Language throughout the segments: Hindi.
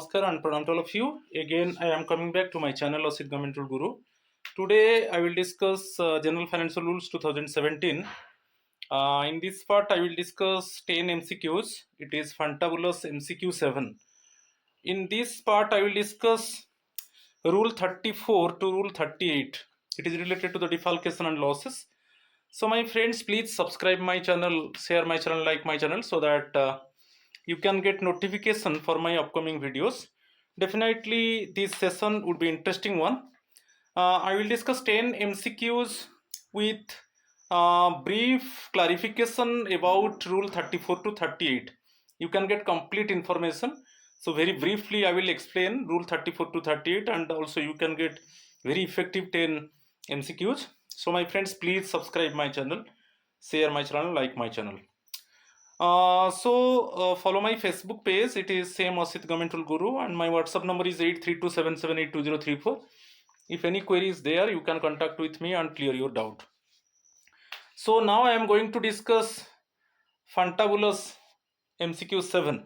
Namaskar and pranam to all of you. Again, I am coming back to my channel Asit Government Rule Guru. Today, I will discuss General Financial Rules 2017. In this part, I will discuss 10 MCQs. It is Fantabulous MCQ 7. In this part, I will discuss Rule 34 to Rule 38. It is related to the defalcation and losses. So, my friends, please subscribe my channel, share my channel, like my channel, so that you can get notification for my upcoming videos. Definitely this session would be interesting one. I will discuss 10 MCQs with brief clarification about rule 34 to 38. You can get complete information. So very briefly I will explain rule 34 to 38, and also you can get very effective 10 MCQs. So my friends, please subscribe my channel, share my channel, like my channel. Follow my Facebook page. It is same Asit Government Rule Guru, and my WhatsApp number is 8327782034. If any query is there, you can contact with me and clear your doubt. So now I am going to discuss Fantabulous MCQ 7.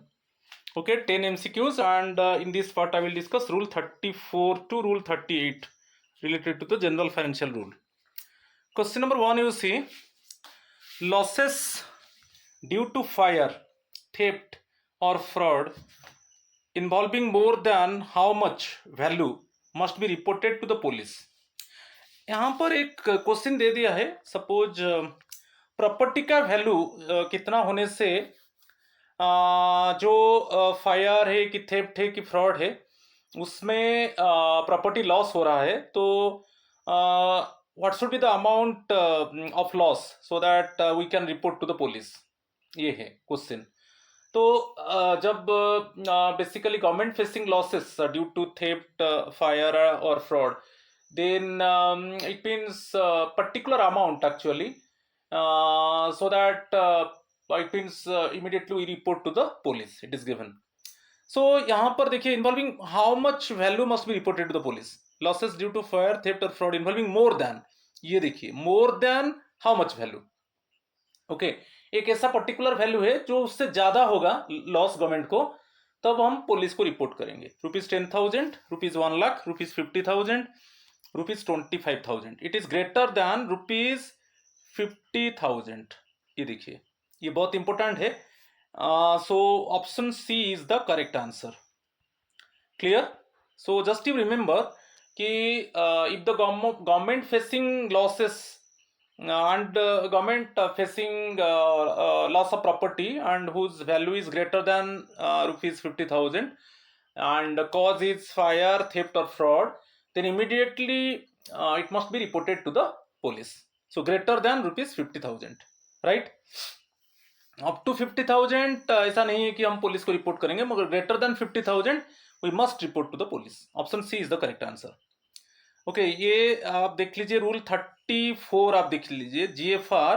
Okay, 10 MCQs, and in this part I will discuss Rule 34 to Rule 38 related to the General Financial Rule. Question number 1, you see, losses due to fire, theft or fraud involving more than how much value must be reported to the police. यहाँ पर एक क्वेश्चन दे दिया है, सपोज प्रॉपर्टी का वैल्यू कितना होने से जो फायर है कि थेफ्ट है कि फ्रॉड है उसमें प्रॉपर्टी लॉस हो रहा है, तो what should be the amount of loss so that we can report to the police. ये है क्वेश्चन. तो जब basically government facing losses due to theft, fire और fraud, then it means particular amount actually, so that it means immediately we report to the police. It is given. So यहाँ पर देखिए, involving how much value must be reported to the police. Losses due to fire, theft or fraud involving more than, ये देखिए more than how much value. Okay, एक ऐसा पर्टिकुलर वैल्यू है जो उससे ज्यादा होगा लॉस गवर्नमेंट को, तब हम पुलिस को रिपोर्ट करेंगे. ₹10,000, ₹1,00,000, ₹50,000, ₹25,000. It is greater than ₹50,000. ये देखिए, ये बहुत इंपॉर्टेंट है. So option C is the correct answer. Clear? So just you remember कि if the government facing losses and government facing loss of property and whose value is greater than ₹50,000 and cause is fire, theft or fraud, then immediately it must be reported to the police. So greater than ₹50,000, right? up to 50,000 ऐसा नहीं है कि हम पुलिस को रिपोर्ट करेंगे, मगर greater than 50,000 we must report to the police. Option C is the correct answer. Okay, ये आप देख लीजिए रूल 34, आप देख लीजिए GFR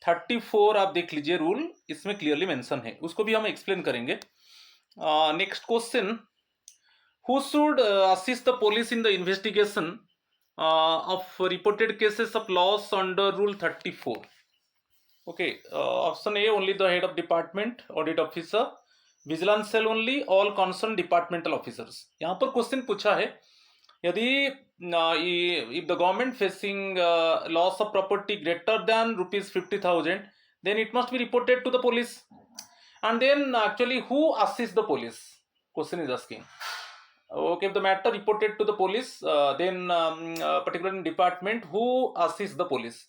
34, आप देख लीजिए रूल, इसमें क्लियरली मेंशन है, उसको भी हम एक्सप्लेन करेंगे. Next question, who should assist the police in the investigation of reported cases of loss under rule 34. Okay, option A only the head of department, audit officer, vigilance cell only, all concern departmental officers. यहाँ पर क्वेश्चन पूछा है, यदि if the government facing loss of property greater than ₹50,000, then it must be reported to the police. And then actually who assists the police? Question is asking. Okay, if the matter reported to the police, then particular department who assists the police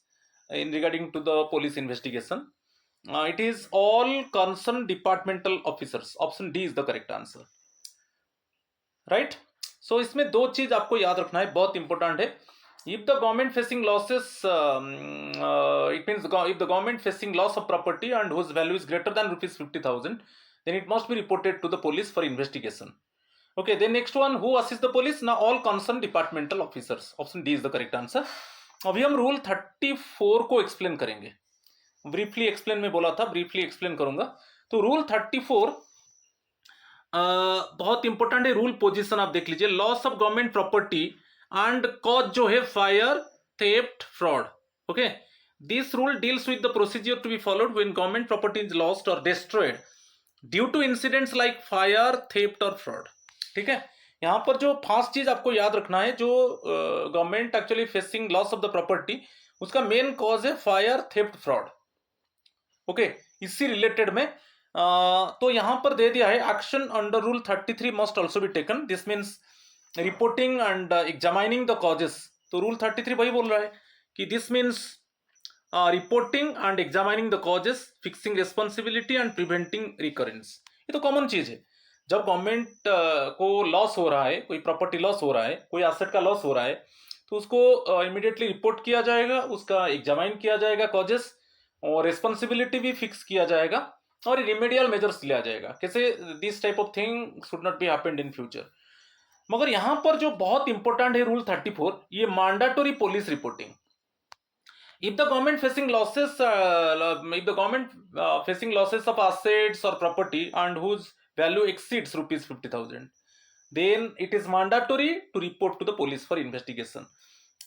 in regarding to the police investigation? It is all concerned departmental officers. Option D is the correct answer. Right? सो इसमें दो चीज आपको याद रखना है, बहुत इंपॉर्टेंट है. If the government facing losses, it means if the government facing loss of property and whose value is greater than ₹50,000, then it must be reported to the police for investigation. Okay, then next one, who assist the police? ना all concern departmental officers. Option D is the correct answer. अभी हम रूल 34 को एक्सप्लेन करेंगे. ब्रीफली एक्सप्लेन में बोला था, ब्रीफली एक्सप्लेन करूंगा. तो रूल 34 बहुत इंपॉर्टेंट है. रूल पोजीशन आप देख लीजिए, loss of government property and cause जो है fire, theft, fraud. Okay, this rule deals with the procedure to be followed when government property is lost और destroyed due to incidents like fire, theft और फ्रॉड. ठीक है, यहाँ पर जो फर्स्ट चीज आपको याद रखना है, जो government actually facing loss of the property, उसका मेन कॉज है फायर, थेफ्ट, फ्रॉड। ओके, इसी रिलेटेड में तो यहां पर दे दिया है action under rule 33 must also be taken. This means reporting and examining the causes. तो रूल 33 वही बोल रहा है कि this means reporting and examining the causes, fixing responsibility and preventing recurrence. ये तो कॉमन चीज है। जब गवर्नमेंट को लॉस हो रहा है, कोई प्रॉपर्टी लॉस हो रहा है, कोई एसेट का लॉस हो रहा है, तो उसको इमीडिएटली रिपोर्ट किया जाएगा, उसका एग्जामाइन किया जाएगा कॉजेस, और रिस्पॉन्सिबिलिटी भी फिक्स किया जाएगा, और रिमेडियल मेजर्स लिया जाएगा, कैसे this type of thing should not be happened in future. मगर यहां पर जो बहुत इंपॉर्टेंट है रूल 34, ये mandatory police reporting. if the government facing losses if the government facing losses of assets or property and whose value exceeds rupees 50,000, then it is mandatory to report to the police for investigation.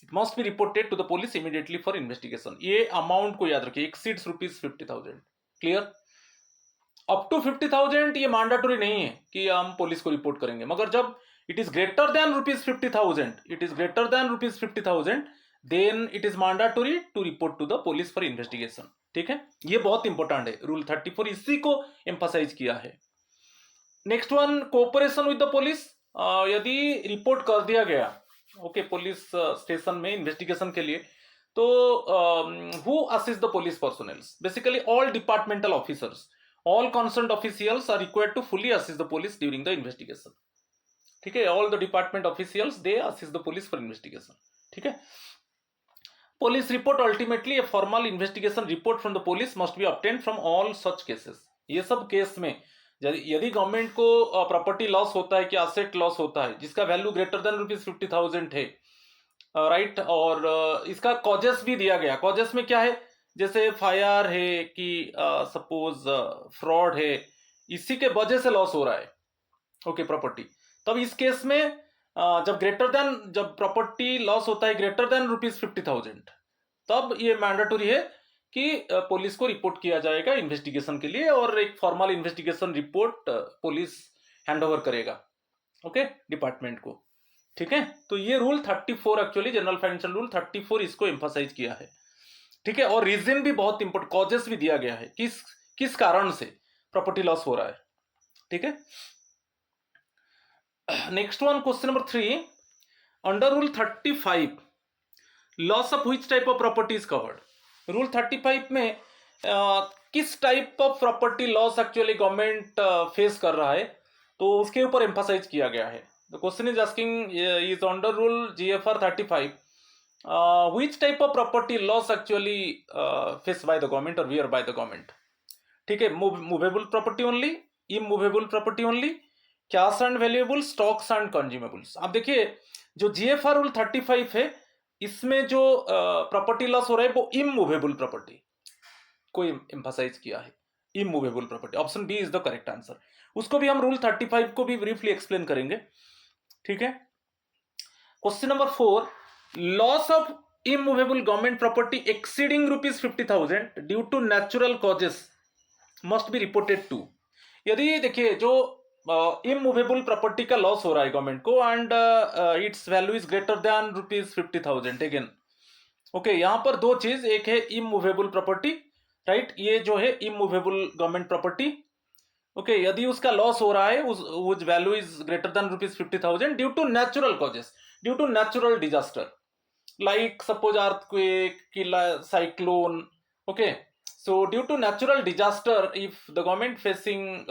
It must be reported to the police immediately for investigation. ये अमाउंट को याद रखिए, exceeds rupees 50,000। Clear? Up to 50,000 ये मैंडेटरी नहीं है कि हम पुलिस को रिपोर्ट करेंगे, मगर जब it is greater than rupees 50,000, it is greater than rupees 50,000, then it is mandatory to report to the police for investigation. ठीक है, ये बहुत इंपॉर्टेंट है, रूल 34 इसी को एम्फसाइज किया है। Next one, cooperation with the police. यदि रिपोर्ट कर दिया गया ओके पुलिस स्टेशन में इन्वेस्टिगेशन के लिए, तो who assist the police personnels, basically all departmental officers, all concerned officials are required to fully assist the police during the investigation. ठीक है, all the department officials they assist the police for investigation. ठीक है, police report ultimately a formal investigation report from the police must be obtained from all such cases. ये सब केस में यदि गवर्नमेंट को प्रॉपर्टी लॉस होता है कि एसेट लॉस होता है जिसका वैल्यू ग्रेटर देन रुपीज 50,000 है, राइट, और इसका कॉजेस भी दिया गया। कॉजेस में क्या है, जैसे फायर है कि सपोज फ्रॉड है, इसी के वजह से लॉस हो रहा है ओके प्रॉपर्टी, तब इस केस में जब प्रॉपर्टी लॉस होता है ग्रेटर देन रुपीज 50,000, तब ये मैंडेटरी है कि पुलिस को रिपोर्ट किया जाएगा इन्वेस्टिगेशन के लिए, और एक formal investigation report police hand over करेगा ओके डिपार्टमेंट को। ठीक है, तो ये rule 34 actually general financial rule 34 इसको एम्फसाइज किया है। ठीक है, और रीजन भी बहुत इंपॉर्टेंट, कॉजेस भी दिया गया है किस कारण से प्रॉपर्टी लॉस हो रहा है। ठीक है, next one, question number 3, under rule 35 loss of which type of property is covered. Rule 35 में किस type of property loss actually government face कर रहा है, तो उसके ऊपर एम्फसाइज किया गया है। The question is asking is under rule GFR 35 which type of property loss actually faced by the government or bear by the government। ठीक है, movable property only, immovable property only, cash and valuable, stocks and consumables। अब देखिए जो GFR रूल 35 है, इसमें जो प्रॉपर्टी लॉस हो रहा है वो इमूवेबल प्रॉपर्टी को एम्फसाइज किया है, immovable property. Option B is the correct answer. उसको भी हम रूल 35 को भी ब्रीफली एक्सप्लेन करेंगे। ठीक है, question number 4, loss of immovable government property exceeding rupees 50,000 due to natural causes must be reported to. यदि देखिए जो इमूवेबल प्रॉपर्टी का लॉस हो रहा है गवर्नमेंट को and it's value is greater than rupees 50,000 again okay, यहां पर दो चीज, एक है इमूवेबल प्रॉपर्टी, राइट, ये जो है इमूवेबल गवर्नमेंट प्रॉपर्टी ओके, यदि उसका लॉस हो रहा है उस value is greater than rupees 50,000 due to natural causes, due to natural disaster like suppose earthquake, cyclone, okay, so due to natural disaster, if the government facing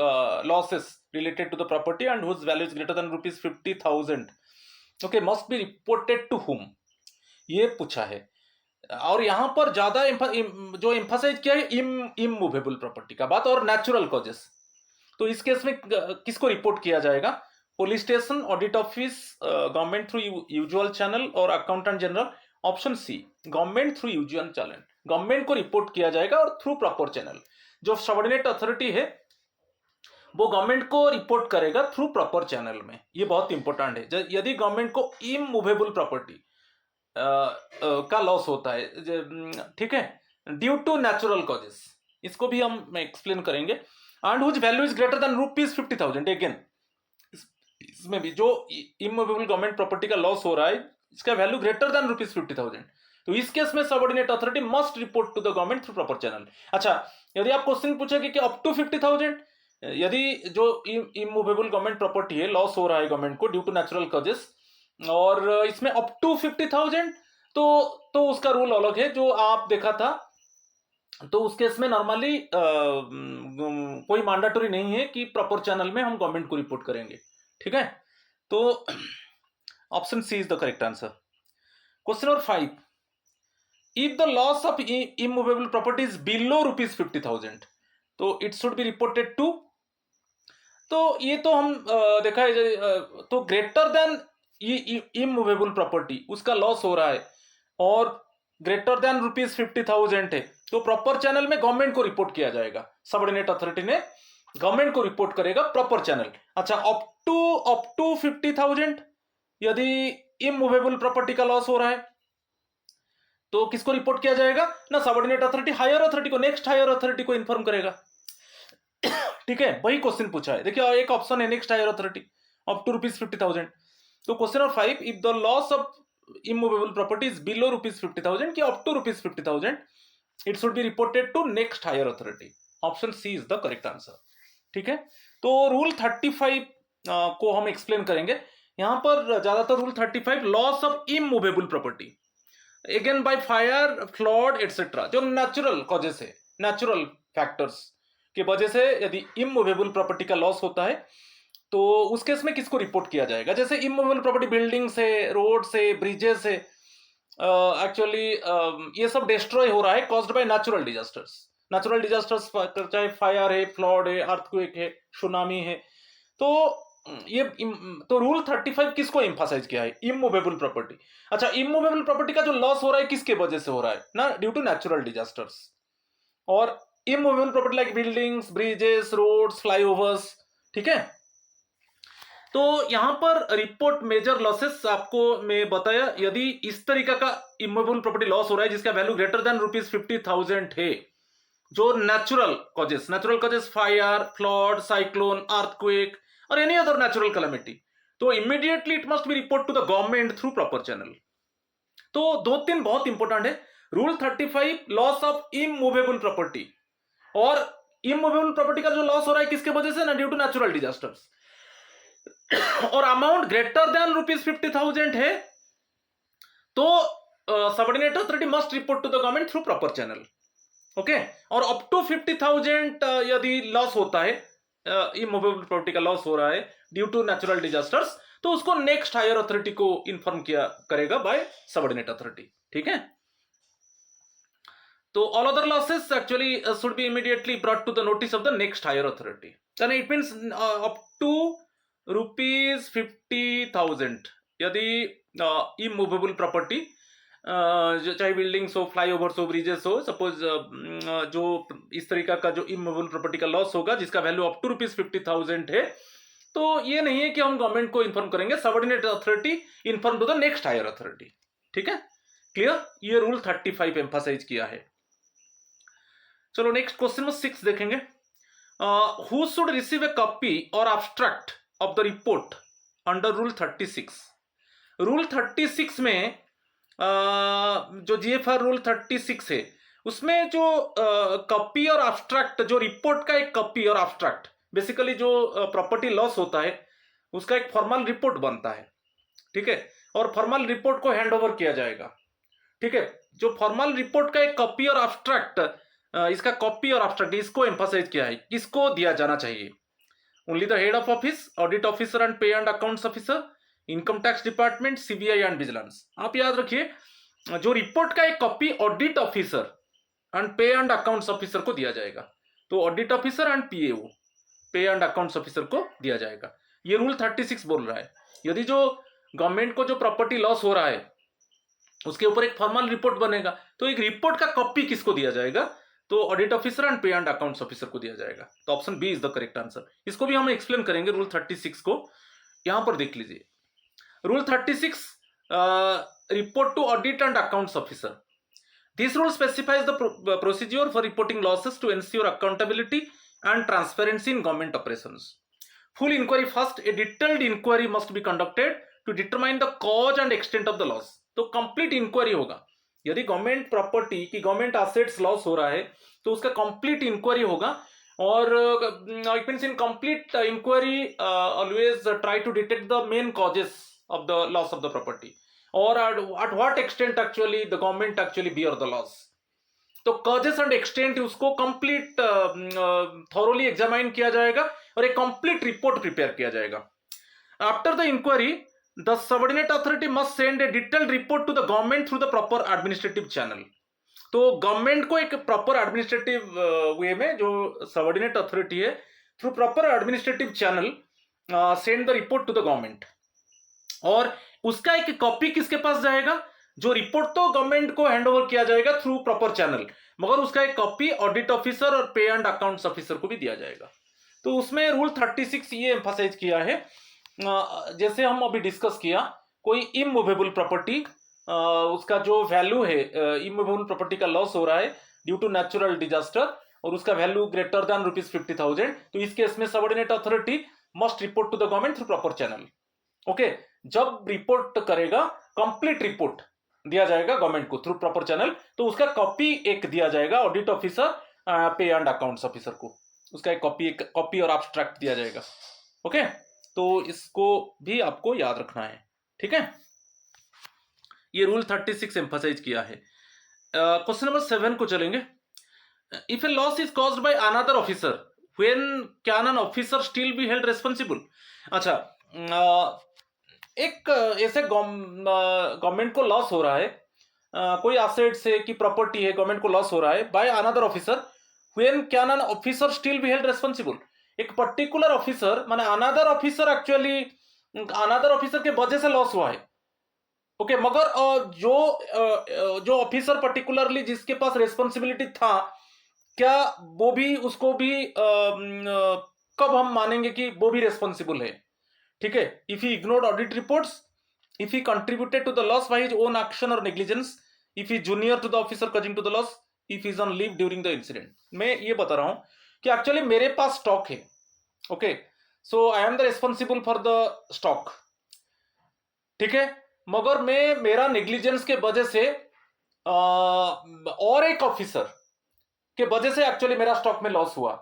losses related to the property and whose value is greater than rupees 50,000 okay must be reported to whom, ये पूछा है। और यहां पर ज्यादा जो एम्फसाइज किया है इमूवेबल प्रॉपर्टी का बात और नेचुरल कॉजेस। तो इस केस में किसको रिपोर्ट किया जाएगा, police station, audit office, government through usual channel और accountant general. Option C, government through usual channel, government को रिपोर्ट किया जाएगा और थ्रू प्रॉपर चैनल। जो सबऑर्डिनेट अथॉरिटी है वो गवर्नमेंट को रिपोर्ट करेगा थ्रू प्रॉपर चैनल में। ये बहुत इंपॉर्टेंट है। यदि गवर्नमेंट को इमूवेबल प्रॉपर्टी का लॉस होता है, ठीक है, ड्यू टू नेचुरल कॉजेस, इसको भी हम एक्सप्लेन करेंगे, and which value is greater than rupees 50,000 again में भी जो इमूवेबल गवर्नमेंट प्रॉपर्टी का लॉस हो रहा है, इसका वैल्यू ग्रेटर देन ₹50,000, तो इस केस में subordinate authority must report to the government through proper channel. अच्छा, यदि आप क्वेश्चन पूछेंगे कि अप टू 50,000, यदि जो इमूवेबल गवर्नमेंट प्रॉपर्टी है, लॉस हो रहा है गवर्नमेंट को ड्यू टू नेचुरल कॉजेस, और इसमें अप टू 50,000, तो उसका रूल अलग है जो आप देखा था। तो उस केस में नॉर्मली कोई मैंडेटरी नहीं है कि प्रॉपर चैनल में हम गवर्नमेंट को रिपोर्ट करेंगे, ठीक है। तो option C is the correct answer. Question number 5, if the loss of immovable property is below ₹50,000, तो it should be reported to, तो ये तो हम देखा है, तो ग्रेटर देन इमूवेबल प्रॉपर्टी उसका लॉस हो रहा है और ग्रेटर देन ₹50,000 है, तो प्रॉपर चैनल में गवर्नमेंट को रिपोर्ट किया जाएगा, सबऑर्डिनेट अथॉरिटी ने गवर्नमेंट को रिपोर्ट करेगा प्रॉपर चैनल। अच्छा, अप टू 50,000 यदि इमूवेबल प्रॉपर्टी का लॉस हो रहा है तो किसको रिपोर्ट किया जाएगा ना, सबऑर्डिनेट अथॉरिटी हायर अथॉरिटी को, नेक्स्ट हायर अथॉरिटी को इन्फॉर्म करेगा, ठीक है। वही क्वेश्चन पूछा है, देखिए एक ऑप्शन है next higher authority up to ₹50,000। तो question number 5, if the loss of immovable property is below ₹50,000 कि up to ₹50,000, it should be reported to next higher authority. Option C is the correct answer, ठीक है। तो रूल 35 को हम एक्सप्लेन करेंगे यहां पर। ज्यादातर rule 35 loss of immovable property again by fire, flood etcetera, जो नेचुरल कॉजेस है, नेचुरल फैक्टर्स की वजह से यदि इमूवेबल प्रॉपर्टी का लॉस होता है तो उस केस में किसको रिपोर्ट किया जाएगा। जैसे इमूवेबल प्रॉपर्टी बिल्डिंग से, रोड से, ब्रिजेस से, एक्चुअली ये सब डिस्ट्रॉय हो रहा है caused by natural disasters. Natural disasters चाहे फायर है, फ्लड है, अर्थक्वेक है, सुनामी है, तो ये तो रूल 35 किसको एम्फसाइज किया है, इमूवेबल प्रॉपर्टी। अच्छा, इमूवेबल प्रॉपर्टी का जो लॉस हो रहा है किसके वजह से हो रहा है ना, ड्यू टू नेचुरल डिजास्टर्स। और immovable property like buildings, bridges, roads, flyovers, ठीक है। तो यहां पर रिपोर्ट मेजर लॉसेस आपको मैं बताया, यदि इस तरीका का इमूवेबल प्रॉपर्टी लॉस हो रहा है जिसका वैल्यू ग्रेटर देन ₹50,000 है, जो natural causes fire, flood, cyclone, earthquake और एनी अदर नेचुरल कैलेमिटी, तो immediately it must be report to the government through proper channel. तो 2-3 बहुत इंपॉर्टेंट है, rule 35 loss of immovable property, और इमूवेबल प्रॉपर्टी का जो लॉस हो रहा है किसके वजह से ना, ड्यू टू नेचुरल डिजास्टर्स, और अमाउंट ग्रेटर देन ₹50,000 है तो subordinate authority must report to the government through proper channel, okay. और अप टू 50,000 यदि लॉस होता है, इमूवेबल प्रॉपर्टी का लॉस हो रहा है ड्यू टू नेचुरल डिजास्टर्स, तो उसको नेक्स्ट हायर अथॉरिटी को इन्फॉर्म किया करेगा बाय सबऑर्डिनेट अथॉरिटी, ठीक है। तो all other losses actually should be immediately brought to the notice of the next higher authority, then it means up to ₹50,000 यदि इमूवेबल प्रॉपर्टी, चाहे बिल्डिंग्स हो, फ्लाईओवर्स हो, ब्रिजेस हो, सपोज जो इस तरीका का जो इमूवेबल प्रॉपर्टी का लॉस होगा जिसका वैल्यू अप टू ₹50,000 है, तो ये नहीं है कि हम गवर्नमेंट को इन्फॉर्म करेंगे, subordinate authority inform to the next higher authority, ठीक है। क्लियर, ये रूल 35 एम्फसाइज किया है। चलो नेक्स्ट क्वेश्चन में 6 देखेंगे। Who should receive a copy और abstract of the report under rule 36। Rule 36 में जो जीएफआर रूल 36 है उसमें जो कॉपी और एब्स्ट्रैक्ट, जो रिपोर्ट का एक कॉपी और एब्स्ट्रैक्ट, बेसिकली जो प्रॉपर्टी लॉस होता है उसका एक फॉर्मल रिपोर्ट बनता है, ठीक है, और फॉर्मल रिपोर्ट को हैंड ओवर किया जाएगा, ठीक है। जो फॉर्मल रिपोर्ट का एक कॉपी और एब्स्ट्रैक्ट, इसका कॉपी और एब्स्ट्रैक्ट इसको एम्फसाइज किया है, किसको दिया जाना चाहिए, only the head of office, audit officer and pay and accounts officer, income tax department, CBI and vigilance. आप याद रखिए, जो रिपोर्ट का एक copy audit officer and pay and accounts officer को दिया जाएगा, तो audit officer and PAO, pay and accounts officer को दिया जाएगा। ये रूल 36 बोल रहा है, यदि जो गवर्नमेंट को जो प्रॉपर्टी लॉस हो रहा है उसके ऊपर एक फॉर्मल रिपोर्ट बनेगा, तो एक रिपोर्ट का कॉपी किसको दिया जाएगा, तो audit officer and pay and accounts officer को दिया जाएगा। तो option B is the correct answer. इसको भी हम एक्सप्लेन करेंगे रूल 36 को, यहां पर देख लीजिए। Rule 36 report to audit and accounts officer. This rule specifies the procedure for reporting losses to ensure accountability and transparency in government operations. full inquiry first, a detailed inquiry must be conducted to determine the cause and extent of the loss. तो कंप्लीट इंक्वायरी होगा. यदि गवर्नमेंट प्रॉपर्टी की गवर्नमेंट एसेट्स लॉस हो रहा है तो उसका कंप्लीट इंक्वायरी होगा. और it means in complete inquiry always try to detect the main causes of the loss of the property or at what extent actually the government actually bear the loss. तो कॉजेस एंड एक्सटेंट उसको कंप्लीट थॉरोली एग्जामाइन किया जाएगा और एक कंप्लीट रिपोर्ट प्रिपेयर किया जाएगा. After the inquiry the subordinate authority must send a detailed report to the government through the proper administrative channel. तो गवर्नमेंट को एक प्रॉपर एडमिनिस्ट्रेटिव वे में जो सबऑर्डिनेट अथॉरिटी है through proper administrative channel send the report to the government. और उसका एक कॉपी किसके पास जाएगा? जो रिपोर्ट तो गवर्नमेंट को हैंड ओवर किया जाएगा थ्रू प्रॉपर चैनल, मगर उसका एक कॉपी ऑडिट ऑफिसर और पे एंड अकाउंट्स ऑफिसर को भी दिया जाएगा. तो उसमें रूल 36 ये एम्फसाइज किया है, जैसे हम अभी डिस्कस किया, कोई इमूवेबल प्रॉपर्टी उसका जो वैल्यू है, इमूवेबल प्रॉपर्टी का लॉस हो रहा है ड्यू टू नेचुरल डिजास्टर और उसका वैल्यू ग्रेटर देन ₹50,000, तो इस केस में subordinate authority must report to the government through proper channel. Okay, जब रिपोर्ट करेगा कंप्लीट रिपोर्ट दिया जाएगा गवर्नमेंट को थ्रू प्रॉपर चैनल, तो उसका कॉपी एक दिया जाएगा ऑडिट ऑफिसर पे एंड अकाउंट्स ऑफिसर को, उसका एक कॉपी और एब्स्ट्रैक्ट दिया जाएगा. ओके, तो इसको भी आपको याद रखना है. ठीक है, ये रूल 36 एम्फसाइज किया है. क्वेश्चन नंबर 7 को चलेंगे. If A loss is caused by another officer, when can an officer still be held responsible? अच्छा, एक ऐसे गवर्नमेंट को लॉस हो रहा है, कोई एसेट से की प्रॉपर्टी है, गवर्नमेंट को लॉस हो रहा है bye another officer, when can an officer still be held responsible? एक पर्टिकुलर ऑफिसर माने another officer actually another officer के वजह से लॉस हुआ है. ओके, मगर जो ऑफिसर पर्टिकुलरली जिसके पास रेस्पॉन्सिबिलिटी था, क्या वो भी उसको भी कब हम मानेंगे कि वो भी रेस्पॉन्सिबल है? ठीक है, if he ignored audit reports, if he contributed to the loss by his own action और negligence, if he junior to the officer causing to the loss, if he is on leave during the incident. मैं ये बता रहा हूं कि एक्चुअली मेरे पास स्टॉक है. Okay, so I am the responsible for the stock. ठीक है, मगर मैं मेरा नेग्लिजेंस के वजह से और एक ऑफिसर के वजह से एक्चुअली मेरा स्टॉक में लॉस हुआ.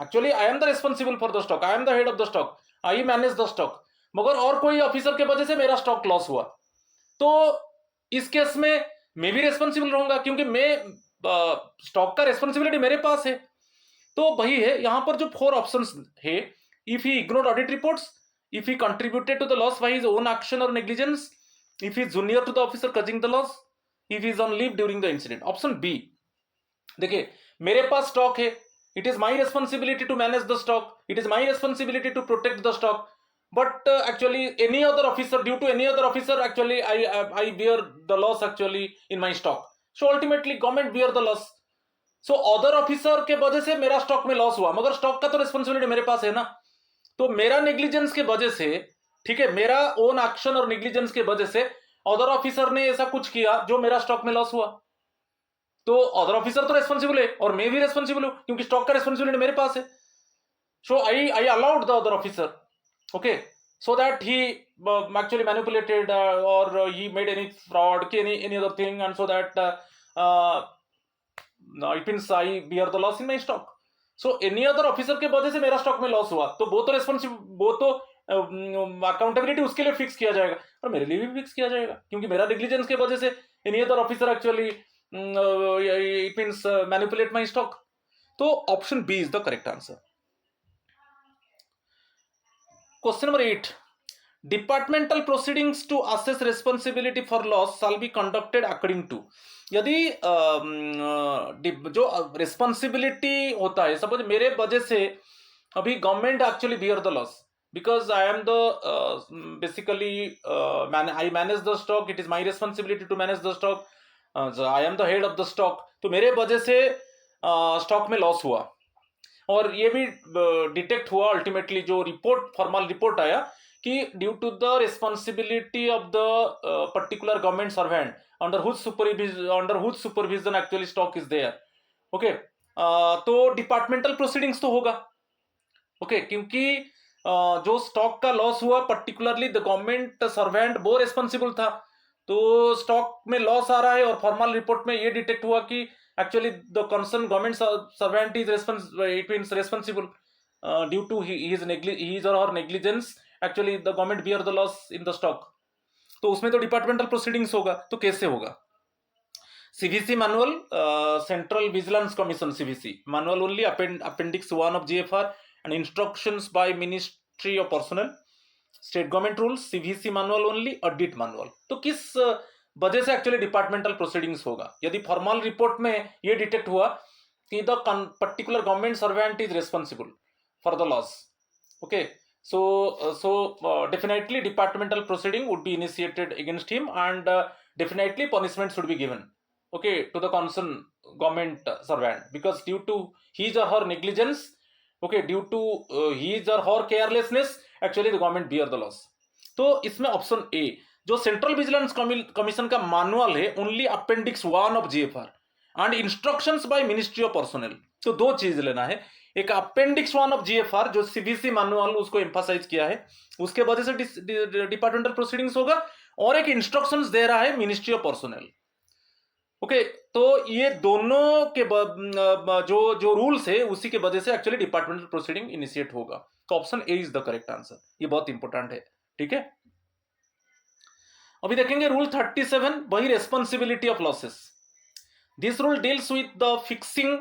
Actually I am the responsible for the stock, I am the head of the stock, I manage the stock, मगर और कोई ऑफिसर के वजह से मेरा स्टॉक लॉस हुआ. तो इस केस में मैं भी रेस्पॉन्सिबल रहूंगा क्योंकि मैं स्टॉक का रेस्पॉन्सिबिलिटी मेरे पास है. तो वही है, यहां पर जो 4 ऑप्शंस है, if he ignored audit reports, if he contributed to the loss by his own action और negligence, if he junior to the officer causing the loss, if he is on leave during the incident. Option B. देखिए, मेरे पास स्टॉक है, it is my responsibility to manage the stock, it is my responsibility to protect the stock, but actually any other officer, due to any other officer, actually I bear the loss actually in my stock, so ultimately government bear the loss. so other officer के वजह से मेरा स्टॉक में लॉस हुआ, मगर स्टॉक का तो रिस्पॉन्सिबिलिटी मेरे पास है ना. तो मेरा नेग्लिजेंस के वजह से, ठीक है, मेरा ओन एक्शन और नेग्लिजेंस के वजह से अदर ऑफिसर ने ऐसा कुछ किया जो मेरा स्टॉक में लॉस हुआ, तो अदर ऑफिसर तो रेस्पॉन्सिबल है और मैं भी रेस्पॉन्सिबल हूं क्योंकि स्टॉक का रेस्पॉन्सिबिलिटी मेरे पास है. So I allowed the other officer, okay, so that he actually manipulated or he made any fraud, any other thing, and so that it means I bear the loss in my stock. so any other officer के वजह से मेरा स्टॉक में लॉस हुआ, तो वो तो अकाउंटेबिलिटी उसके लिए फिक्स किया जाएगा और मेरे लिए भी फिक्स किया जाएगा क्योंकि मेरा नेग्लिजेंस के वजह से any other officer actually it means manipulate my stock. तो option B is the correct answer. Question number 8. Departmental proceedings to assess responsibility for loss shall be conducted according to. यदि जो रिस्पॉन्सिबिलिटी होता है, सपोज मेरे वजह से अभी government actually bear the loss because I am the basically I manage the stock, it is my responsibility to manage the stock, I am the head of the stock, तो मेरे वजह से स्टॉक में लॉस हुआ और ये भी डिटेक्ट हुआ अल्टीमेटली, जो रिपोर्ट फॉर्मल रिपोर्ट आया कि due to the responsibility of the particular government servant under whose supervision actually stock is there. Okay, तो डिपार्टमेंटल प्रोसीडिंग्स तो होगा. ओके, क्योंकि जो स्टॉक का लॉस हुआ पर्टिकुलरली द गवर्नमेंट सर्वेंट वो रेस्पॉन्सिबल था। तो स्टॉक में लॉस आ रहा है और फॉर्मल रिपोर्ट में ये डिटेक्ट हुआ कि actually the concern government servant is responsible due to his or her negligence, actually the government bear the loss in the stock. तो उसमें तो डिपार्टमेंटल प्रोसीडिंग्स होगा। तो कैसे होगा? CVC manual, Central Vigilance Commission CVC manual only, appendix 1 of GFR and instructions by Ministry of Personnel, state government rules, CVC manual only, audit manual। तो किस वजह से एक्चुअली डिपार्टमेंटल प्रोसीडिंग्स होगा? यदि फॉर्मल रिपोर्ट में ये डिटेक्ट हुआ कि the particular government servant is responsible for the loss, okay, so definitely departmental proceeding would be initiated against him and definitely punishment should be given, okay, to the concerned government servant, because due to his or her negligence, okay, due to his or her carelessness, actually the government bear the loss। तो इसमें ऑप्शन ए जो सेंट्रल विजिलेंस कमीशन का मैनुअल है, ओनली अपेंडिक्स 1 ऑफ GFR and instructions bye ministry of personal. तो दो चीज लेना है, एक अपेंडिक्स 1 ऑफ GFR जो CVC मैनुअल उसको एम्फासाइज किया है, उसके वजह से डिपार्टमेंटल प्रोसीडिंग्स होगा, और एक इंस्ट्रक्शंस दे रहा है मिनिस्ट्री ऑफ पर्सनल, ओके। तो ये दोनों के जो रूल्स है उसी के वजह से एक्चुअली डिपार्टमेंटल प्रोसीडिंग इनिशिएट होगा। तो option A is the correct answer, ये बहुत इंपॉर्टेंट है, ठीक है। अभी देखेंगे रूल 37, वही responsibility of losses. This rule deals with the fixing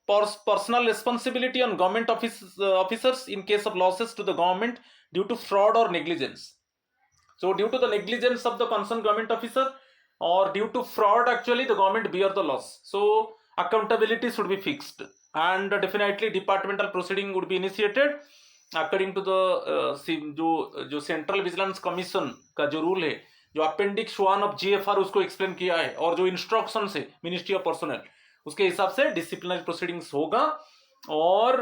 personal responsibility on government officers in case of losses to the government due to fraud or negligence. So due to the negligence of the concerned government officer or due to fraud, actually the government bear the loss, so accountability should be fixed and definitely departmental proceeding would be initiated according to the जो सेंट्रल विजिलेंस कमीशन का जो रूल है, जो अपेंडिक्स 1 ऑफ GFR उसको एक्सप्लेन किया है, और जो इंस्ट्रक्शन है मिनिस्ट्री ऑफ पर्सनल, उसके हिसाब से डिसिप्लिनरी प्रोसीडिंग्स होगा और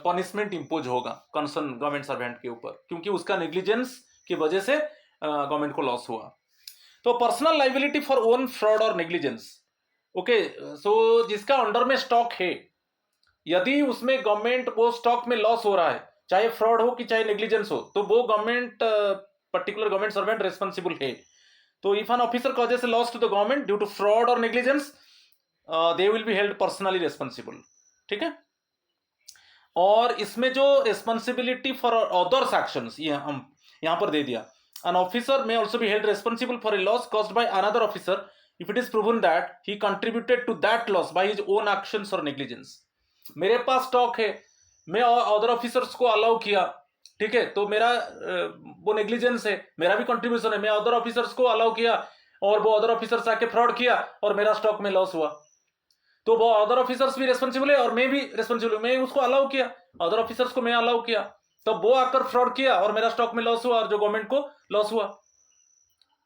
पनिशमेंट इंपोज होगा कंसर्न गवर्नमेंट सर्वेंट के ऊपर, क्योंकि उसका नेग्लिजेंस की वजह से गवर्नमेंट को लॉस हुआ। तो personal liability for own fraud और नेग्लिजेंस, ओके, सो जिसका अंडर में स्टॉक है, यदि उसमें गवर्नमेंट वो स्टॉक में लॉस हो रहा है, चाहे फ्रॉड हो कि चाहे नेग्लिजेंस हो, तो वो government particular government servant responsible है। तो if an officer causes a loss to the government due to fraud और negligence, they will be held personally responsible, ठीक है। और इसमें जो रेस्पॉन्सिबिलिटी फॉर अदर्स एक्शंस ये हम यहां पर दे दिया, an officer may also be held responsible for a loss caused by another officer if it is proven that he contributed to that loss by his own actions और नेग्लिजेंस। मेरे पास स्टॉक है, मैं अदर ऑफिसर्स को अलाउ किया, ठीक है, तो मेरा वो नेग्लिजेंस है, मेरा भी कंट्रीब्यूशन है, मैं अदर ऑफिसर्स को अलाउ किया और वो अदर ऑफिसर्स आके फ्रॉड किया और मेरा स्टॉक में लॉस हुआ, तो वो अदर ऑफिसर्स भी रेस्पॉन्सिबल है और मैं भी रेस्पॉन्सिबल हूं, मैं उसको अलाउ किया, अदर ऑफिसर्स को मैं अलाउ किया, तो वो आकर फ्रॉड किया और मेरा स्टॉक में लॉस हुआ और जो गवर्नमेंट को लॉस हुआ,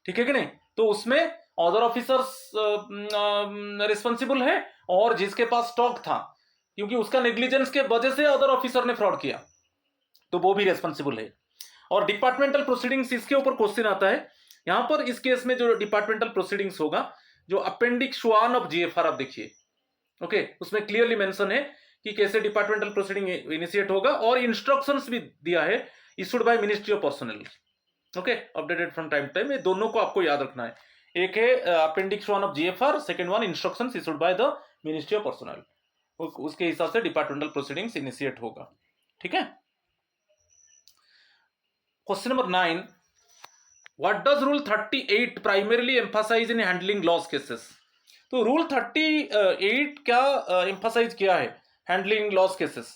ठीक है कि नहीं। तो उसमें अदर ऑफिसर्स रिस्पॉन्सिबल है, और जिसके पास स्टॉक था, क्योंकि उसका नेग्लिजेंस के वजह से अदर ऑफिसर ने फ्रॉड किया, तो वो भी रेस्पॉन्सिबल है। और डिपार्टमेंटल प्रोसीडिंग्स, इसके ऊपर क्वेश्चन आता है यहां पर। इस केस में जो डिपार्टमेंटल प्रोसीडिंग्स होगा, जो अपेंडिक्स 1 ऑफ GFR आप देखिए, ओके, उसमें क्लियरली मेंशन है कि कैसे डिपार्टमेंटल प्रोसीडिंग इनिशिएट होगा, और इंस्ट्रक्शंस भी दिया है issued by ministry of personnel, okay, updated from time to time. ये दोनों को आपको याद रखना है, एक है अपेंडिक्स 1 ऑफ GFR, second one instructions issued by the ministry of personnel, उसके हिसाब से डिपार्टमेंटल प्रोसीडिंग्स इनिशिएट होगा, ठीक है। Question number 9, what does rule 38 primarily emphasise in handling loss cases. तो रूल 38 क्या एम्फसाइज किया है? Handling loss cases,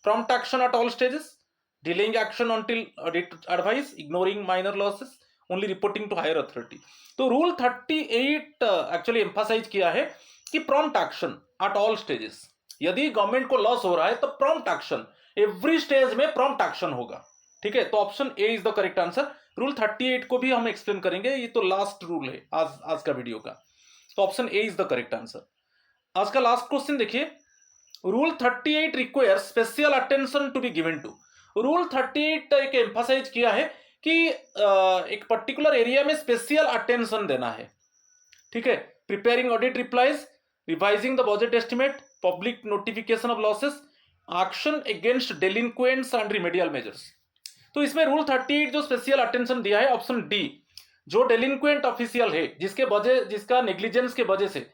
prompt action at all stages, delaying action until advice, ignoring minor losses, only reporting to higher authority. तो रूल 38 एक्चुअली एम्फसाइज किया है कि prompt action at all stages, यदि गवर्नमेंट को लॉस हो रहा है तो प्रॉम्प्ट एक्शन, एवरी स्टेज में प्रॉम्प्ट एक्शन होगा, ठीक है। तो option A is the correct answer. Rule 38 को भी हम एक्सप्लेन करेंगे, ये तो लास्ट रूल है आज का वीडियो का, तो option A is the correct answer. आज का लास्ट क्वेश्चन देखिए, rule 38 requires special attention to be given to. Rule 38 एक एम्फसाइज किया है कि एक पर्टिकुलर एरिया में स्पेशल अटेंशन देना है, ठीक है। Preparing audit replies, revising the budget estimate, public notification of losses, action against delinquents and remedial measures. तो इसमें रूल 38 जो स्पेशल अटेंशन दिया है ऑप्शन डी, जो डेलिंक्वेंट ऑफिशियल है जिसका नेग्लिजेंस के वजह से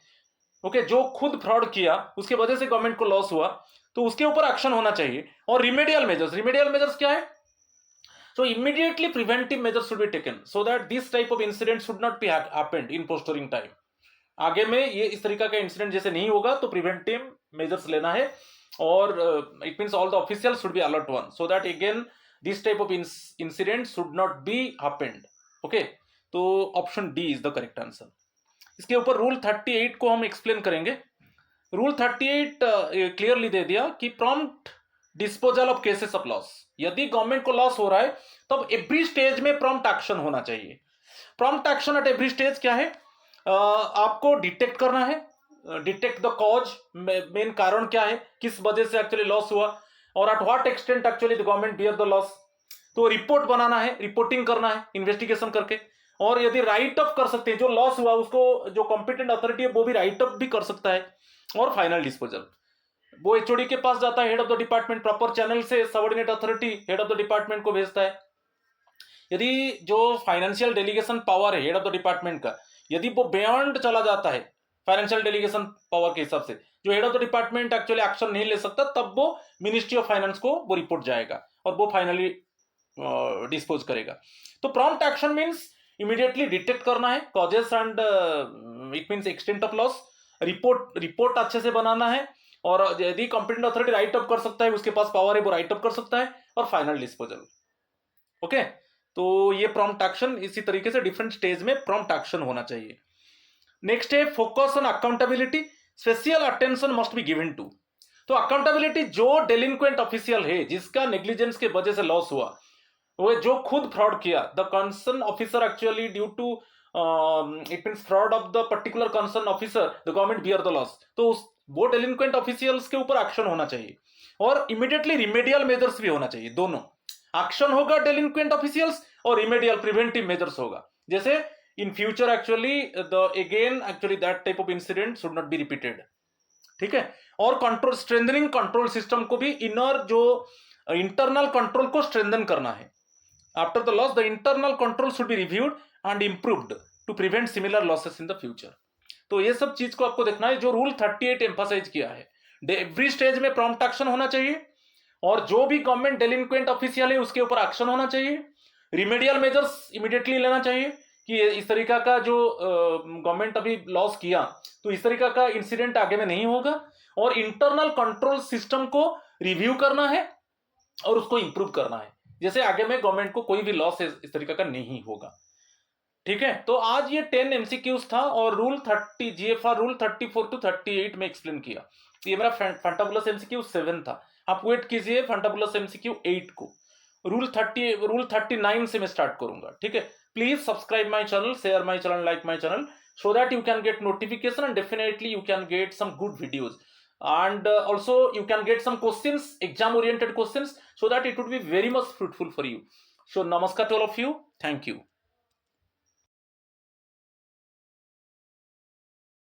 ओके जो खुद फ्रॉड किया उसके वजह से गवर्नमेंट को लॉस हुआ, तो उसके ऊपर एक्शन होना चाहिए। और रिमेडियल मेजर्स क्या है? So immediately preventive measures should be taken so that this type of incident should not be happened in posterior time. आगे में ये इस तरीका का इंसिडेंट जैसे नहीं होगा तो प्रिवेंटिव मेजर्स लेना है, और it means all the officials should be alert one so that again this type of incident should not be happened. Okay, तो option D is the correct answer. इसके ऊपर रूल 38 को हम एक्सप्लेन करेंगे। रूल 38 क्लियरली दे दिया कि prompt disposal of cases of loss, यदि गवर्नमेंट को लॉस हो रहा है तब एवरी स्टेज में प्रॉम्प्ट एक्शन होना चाहिए। Prompt action at every stage क्या है? आपको डिटेक्ट करना है, डिटेक्ट द कॉज, मेन कारण क्या है, किस वजह से एक्चुअली लॉस हुआ, और at what extent actually the government bear the loss. तो रिपोर्ट बनाना है, रिपोर्टिंग करना है इन्वेस्टिगेशन करके, और यदि राइट अप कर सकते हैं जो लॉस हुआ उसको, जो कॉम्पिटेंट अथॉरिटी है वो भी राइट अप भी कर सकता है। और फाइनल डिस्पोजल वो एचओडी के पास जाता है, head of the department proper channel से subordinate authority head of the department को भेजता है। यदि जो फाइनेंशियल डेलीगेशन पावर है हेड ऑफ द डिपार्टमेंट का, यदि वो बियॉन्ड चला जाता है फाइनेंशियल डेलीगेशन पावर के हिसाब से, जो head of the department actually action नहीं ले सकता, तब वो मिनिस्ट्री ऑफ फाइनेंस को वो रिपोर्ट जाएगा और वो फाइनली डिस्पोज करेगा। तो prompt action means immediately detect करना है causes and it means extent of loss, report अच्छे से बनाना है, और यदि कॉम्पिटेंट अथॉरिटी राइट अप कर सकता है, उसके पास पावर है, वो राइट अप कर सकता है, और फाइनल डिस्पोजल। ओके, तो ये प्रॉम्प्ट एक्शन, इसी तरीके से डिफरेंट स्टेज में प्रॉम्प्ट एक्शन होना चाहिए। नेक्स्ट है focus on accountability, special attention must be given to. तो अकाउंटेबिलिटी, जो डेलिंक्वेंट ऑफिशियल है जिसका नेग्लिजेंस के वजह से लॉस हुआ, वो जो खुद फ्रॉड किया, the concern officer actually due to it means fraud of the particular concern officer the government bear the loss, तो वो डेलिंक्वेंट ऑफिशियल्स के ऊपर एक्शन होना चाहिए, और इमीडिएटली रिमेडियल मेजर्स भी होना चाहिए। दोनों एक्शन होगा डेलिंक्वेंट ऑफिशियल्स और रिमेडियल प्रिवेंटिव मेजर्स होगा, जैसे in future actually that type of incident should not be repeated. ठीक है, और कंट्रोल स्ट्रेंथनिंग कंट्रोल सिस्टम को भी, इनर जो इंटरनल कंट्रोल को स्ट्रेंथन करना है। After the loss the internal control should be reviewed and improved to prevent similar losses in the future. तो ये सब चीज को आपको देखना है, जो रूल 38 एम्फसाइज किया है, एवरी स्टेज में प्रॉम्प्ट एक्शन होना चाहिए, और जो भी गवर्नमेंट डेलिंक्वेंट ऑफिशियल है उसके ऊपर एक्शन होना चाहिए, रिमेडियल मेजर्स इमीडिएटली लेना चाहिए कि इस तरीका का जो गवर्नमेंट अभी लॉस किया तो इस तरीका का इंसिडेंट आगे में नहीं होगा, और इंटरनल कंट्रोल सिस्टम को रिव्यू करना है और उसको इंप्रूव करना है, जैसे आगे में गवर्नमेंट को कोई भी लॉस इस तरीका का नहीं होगा। ठीक है, तो आज ये 10 एमसीक्यूज था, और रूल 30 जीएफआर रूल 34 टू 38 में एक्सप्लेन किया। ये मेरा फंटाबुलस एमसीक्यू 7 था, आप वेट कीजिए फंटाबुलस एमसीक्यू 8 को। रूल 39 से मैं स्टार्ट करूंगा। ठीक है, please subscribe my channel, share my channel, like my channel, so that you can get notification and definitely you can get some good videos, and also you can get some questions, exam oriented questions, so that it would be very much fruitful for you. So namaskar to all of you, thank you.